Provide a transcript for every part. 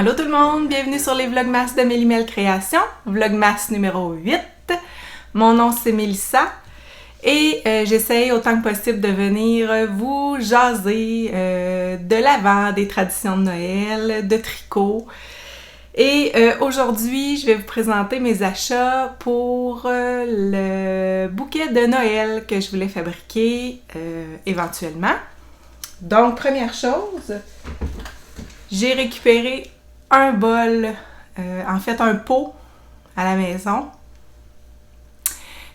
Allô tout le monde, bienvenue sur les Vlogmas de Mélimel Création, Vlogmas numéro 8. Mon nom c'est Mélissa et j'essaye autant que possible de venir vous jaser de l'Avent, des traditions de Noël, de tricot. Et aujourd'hui, je vais vous présenter mes achats pour le bouquet de Noël que je voulais fabriquer éventuellement. Donc, première chose, j'ai récupéré un bol, en fait un pot à la maison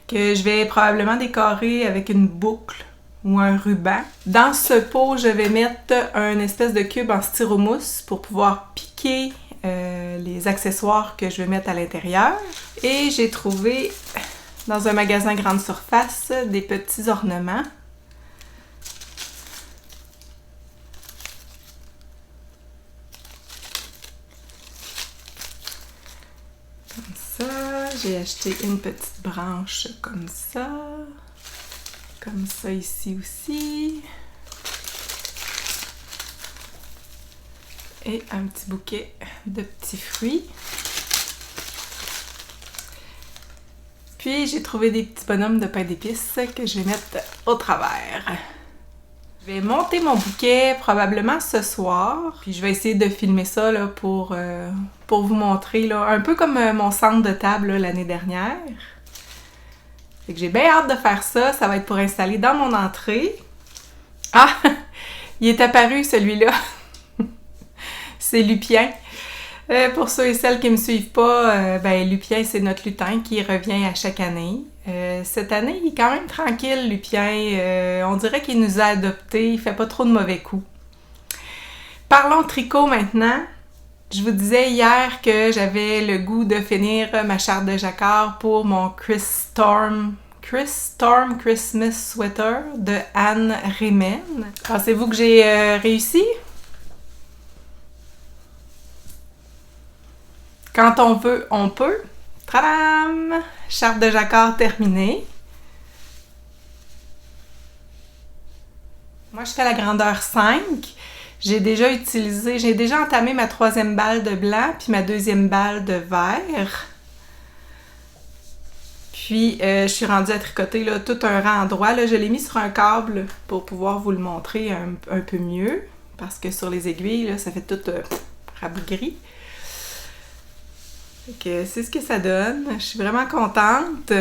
que je vais probablement décorer avec une boucle ou un ruban. Dans ce pot, je vais mettre un espèce de cube en styromousse pour pouvoir piquer les accessoires que je vais mettre à l'intérieur. Et j'ai trouvé dans un magasin grande surface des petits ornements. J'ai acheté une petite branche comme ça ici aussi, et un petit bouquet de petits fruits. Puis j'ai trouvé des petits bonhommes de pain d'épices que je vais mettre au travers. Je vais monter mon bouquet probablement ce soir, puis je vais essayer de filmer ça là, pour vous montrer, là, un peu comme mon centre de table l'année dernière. Fait que j'ai bien hâte de faire ça, ça va être pour installer dans mon entrée. Ah! Il est apparu celui-là! C'est Lupien. Pour ceux et celles qui ne me suivent pas, Lupien, c'est notre lutin qui revient à chaque année. Cette année, il est quand même tranquille, Lupien. On dirait qu'il nous a adoptés, il fait pas trop de mauvais coups. Parlons tricot maintenant. Je vous disais hier que j'avais le goût de finir ma charte de jacquard pour mon Chris Storm Christmas Sweater de Anne Riemann. Pensez-vous que j'ai réussi? Quand on veut, on peut. Tadam! Charte de jacquard terminée. Moi, je fais la grandeur 5. J'ai déjà entamé ma 3e balle de blanc puis ma 2e balle de vert. Puis, je suis rendue à tricoter là, tout un rang droit. Là, je l'ai mis sur un câble pour pouvoir vous le montrer un peu mieux. Parce que sur les aiguilles, là, ça fait tout rabougri. C'est ce que ça donne. Je suis vraiment contente.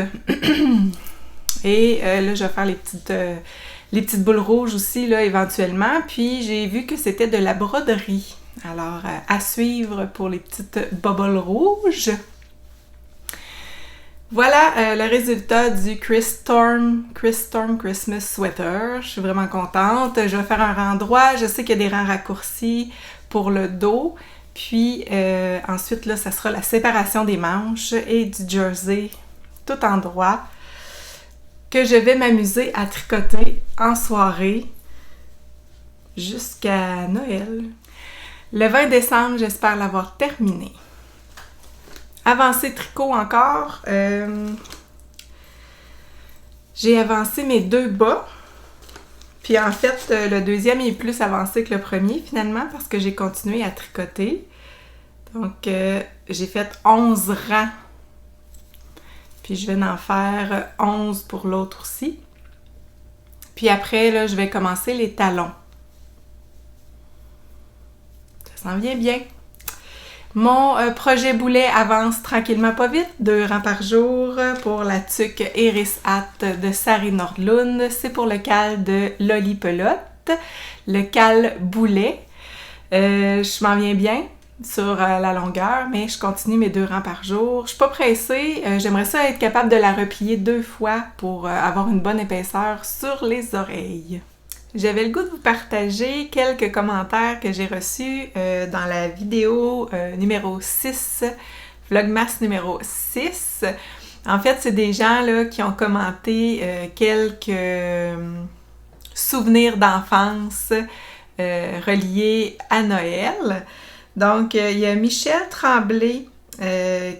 Et là, je vais faire les petites boules rouges aussi, là, éventuellement. Puis, j'ai vu que c'était de la broderie. Alors, à suivre pour les petites bubbles rouges. Voilà le résultat du Chris Storm Christmas Sweater. Je suis vraiment contente. Je vais faire un rang droit. Je sais qu'il y a des rangs raccourcis pour le dos. Puis ensuite, là, ça sera la séparation des manches et du jersey tout en droit que je vais m'amuser à tricoter en soirée jusqu'à Noël. Le 20 décembre, j'espère l'avoir terminé. Avancé tricot encore. J'ai avancé mes 2 bas. Puis en fait, le deuxième est plus avancé que le premier finalement parce que j'ai continué à tricoter. Donc, j'ai fait 11 rangs. Puis je vais en faire 11 pour l'autre aussi. Puis après, là, je vais commencer les talons. Ça s'en vient bien. Mon projet boulet avance tranquillement pas vite, 2 rangs par jour pour la tuque Iris Hat de Sari Nordlund. C'est pour le cal de Loli Pelote, le cal boulet. Je m'en viens bien sur la longueur, mais je continue mes 2 rangs par jour. Je suis pas pressée, j'aimerais ça être capable de la replier 2 fois pour avoir une bonne épaisseur sur les oreilles. J'avais le goût de vous partager quelques commentaires que j'ai reçus dans la vidéo numéro 6, Vlogmas numéro 6. En fait, c'est des gens là, qui ont commenté quelques souvenirs d'enfance reliés à Noël. Donc, il y a Michel Tremblay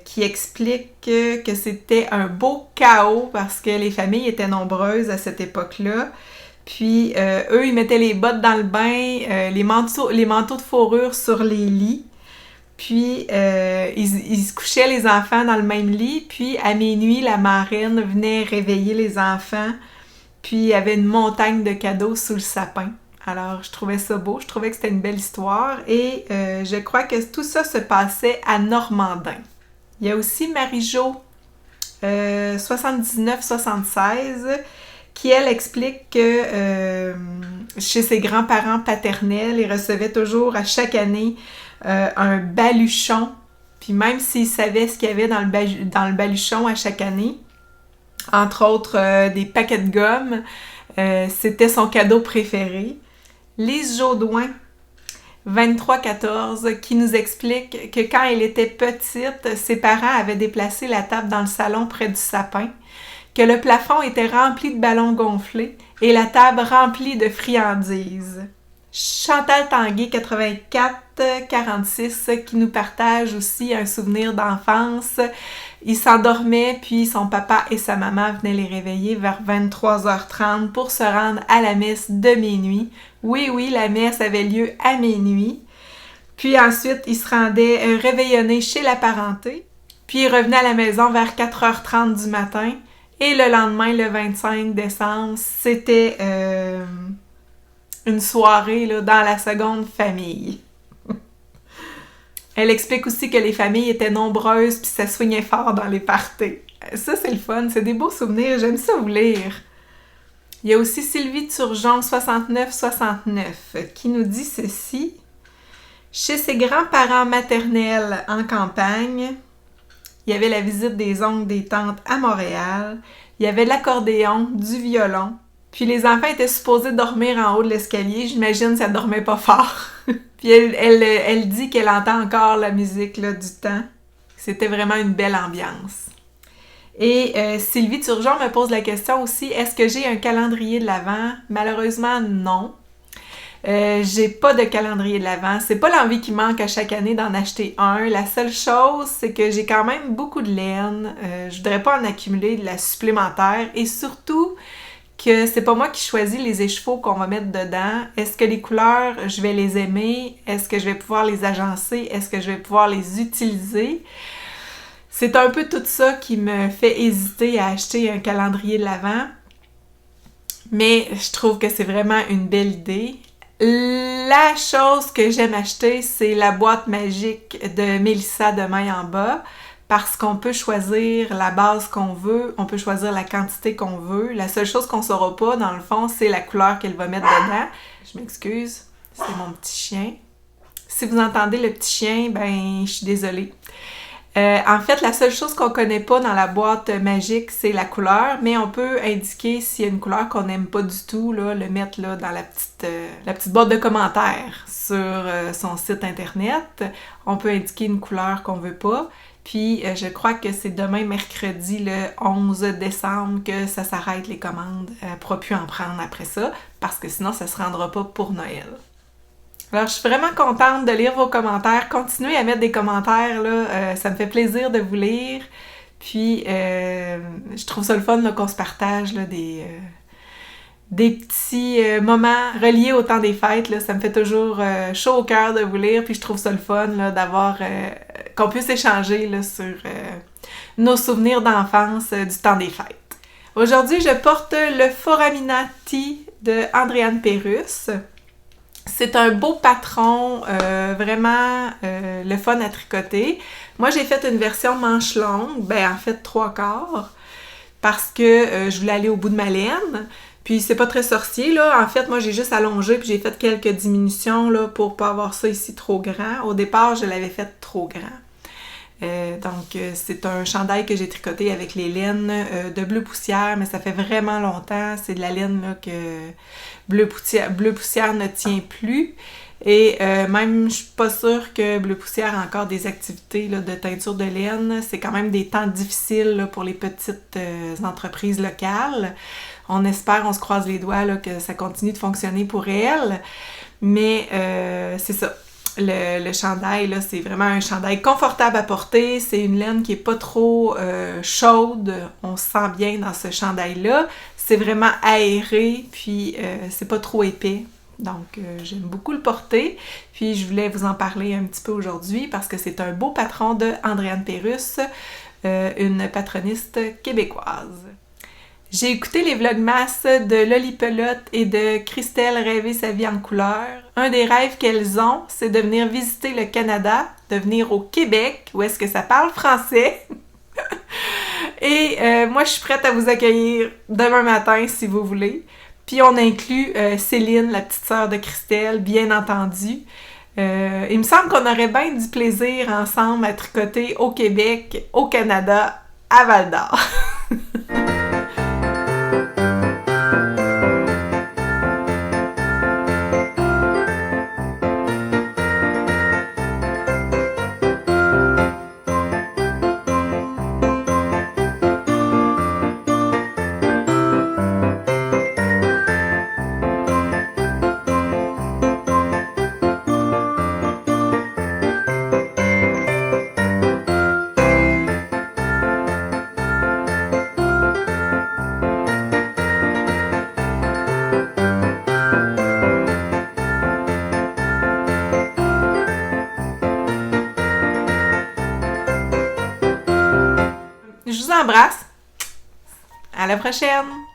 qui explique que c'était un beau chaos parce que les familles étaient nombreuses à cette époque-là. Puis, eux, ils mettaient les bottes dans le bain, les manteaux de fourrure sur les lits. Puis, ils se couchaient les enfants dans le même lit. Puis, à minuit, la marraine venait réveiller les enfants. Puis, il y avait une montagne de cadeaux sous le sapin. Alors, je trouvais ça beau. Je trouvais que c'était une belle histoire. Et je crois que tout ça se passait à Normandin. Il y a aussi Marie-Jo, 79-76, qui, elle, explique que chez ses grands-parents paternels, ils recevaient toujours à chaque année un baluchon. Puis même s'ils savaient ce qu'il y avait dans le baluchon à chaque année, entre autres des paquets de gomme, c'était son cadeau préféré. Lise Jaudoin, 23-14, qui nous explique que quand elle était petite, ses parents avaient déplacé la table dans le salon près du sapin, que le plafond était rempli de ballons gonflés et la table remplie de friandises. Chantal Tanguay, 84-46, qui nous partage aussi un souvenir d'enfance. Il s'endormait, puis son papa et sa maman venaient les réveiller vers 23h30 pour se rendre à la messe de minuit. Oui, la messe avait lieu à minuit. Puis ensuite, il se rendait réveillonner chez la parenté. Puis il revenait à la maison vers 4h30 du matin. Et le lendemain, le 25 décembre, c'était une soirée là, dans la seconde famille. Elle explique aussi que les familles étaient nombreuses puis ça soignait fort dans les parties. Ça, c'est le fun, c'est des beaux souvenirs, j'aime ça vous lire. Il y a aussi Sylvie Turgeon, 69-69, qui nous dit ceci. Chez ses grands-parents maternels en campagne, il y avait la visite des oncles, des tantes à Montréal, il y avait de l'accordéon, du violon, puis les enfants étaient supposés dormir en haut de l'escalier, j'imagine ça dormait pas fort. Puis elle dit qu'elle entend encore la musique là, du temps. C'était vraiment une belle ambiance. Et Sylvie Turgeon me pose la question aussi, est-ce que j'ai un calendrier de l'Avent? Malheureusement, non. J'ai pas de calendrier de l'Avent. C'est pas l'envie qui manque à chaque année d'en acheter un. La seule chose, c'est que j'ai quand même beaucoup de laine. Je voudrais pas en accumuler de la supplémentaire. Et surtout, que c'est pas moi qui choisis les échevaux qu'on va mettre dedans. Est-ce que les couleurs, je vais les aimer? Est-ce que je vais pouvoir les agencer? Est-ce que je vais pouvoir les utiliser? C'est un peu tout ça qui me fait hésiter à acheter un calendrier de l'Avent. Mais je trouve que c'est vraiment une belle idée. La chose que j'aime acheter, c'est la boîte magique de Mélissa de Maille en bas. Parce qu'on peut choisir la base qu'on veut, on peut choisir la quantité qu'on veut. La seule chose qu'on ne saura pas, dans le fond, c'est la couleur qu'elle va mettre dedans. Je m'excuse, c'est mon petit chien. Si vous entendez le petit chien, ben, je suis désolée. En fait, la seule chose qu'on ne connaît pas dans la boîte magique, c'est la couleur, mais on peut indiquer s'il y a une couleur qu'on n'aime pas du tout, là, le mettre là, dans la petite boîte de commentaires sur son site internet. On peut indiquer une couleur qu'on veut pas. Puis, je crois que c'est demain, mercredi, le 11 décembre, que ça s'arrête les commandes. Elle ne pourra plus en prendre après ça, parce que sinon, ça ne se rendra pas pour Noël. Alors, je suis vraiment contente de lire vos commentaires. Continuez à mettre des commentaires, là. Ça me fait plaisir de vous lire. Puis, je trouve ça le fun là, qu'on se partage là, des petits moments reliés au temps des fêtes. Là. Ça me fait toujours chaud au cœur de vous lire. Puis, je trouve ça le fun là, d'avoir... qu'on puisse échanger là, sur nos souvenirs d'enfance du temps des fêtes. Aujourd'hui, je porte le Foraminati de Andréane Pérusse. C'est un beau patron, vraiment le fun à tricoter. Moi, j'ai fait une version manche longue, ben en fait 3/4, parce que je voulais aller au bout de ma laine. Puis c'est pas très sorcier, là. En fait, moi, j'ai juste allongé, puis j'ai fait quelques diminutions, là, pour pas avoir ça ici trop grand. Au départ, je l'avais fait trop grand. Donc, c'est un chandail que j'ai tricoté avec les laines de Bleu Poussière, mais ça fait vraiment longtemps. C'est de la laine là, que Bleu Poussière ne tient plus. Et même, je suis pas sûre que Bleu Poussière a encore des activités là, de teinture de laine. C'est quand même des temps difficiles là, pour les petites entreprises locales. On espère, on se croise les doigts là, que ça continue de fonctionner pour elles. Mais c'est ça. Le chandail, là, c'est vraiment un chandail confortable à porter. C'est une laine qui est pas trop chaude. On se sent bien dans ce chandail-là. C'est vraiment aéré, puis c'est pas trop épais. Donc, j'aime beaucoup le porter. Puis, je voulais vous en parler un petit peu aujourd'hui parce que c'est un beau patron de Andréane Pérusse, une patroniste québécoise. J'ai écouté les vlogmas de Loli Pelote et de Christelle Rêver sa vie en couleur. Un des rêves qu'elles ont, c'est de venir visiter le Canada, de venir au Québec, où est-ce que ça parle français. Et moi, je suis prête à vous accueillir demain matin, si vous voulez. Puis on inclut Céline, la petite sœur de Christelle, bien entendu. Il me semble qu'on aurait bien du plaisir ensemble à tricoter au Québec, au Canada, à Val-d'Or. Je vous embrasse. À la prochaine!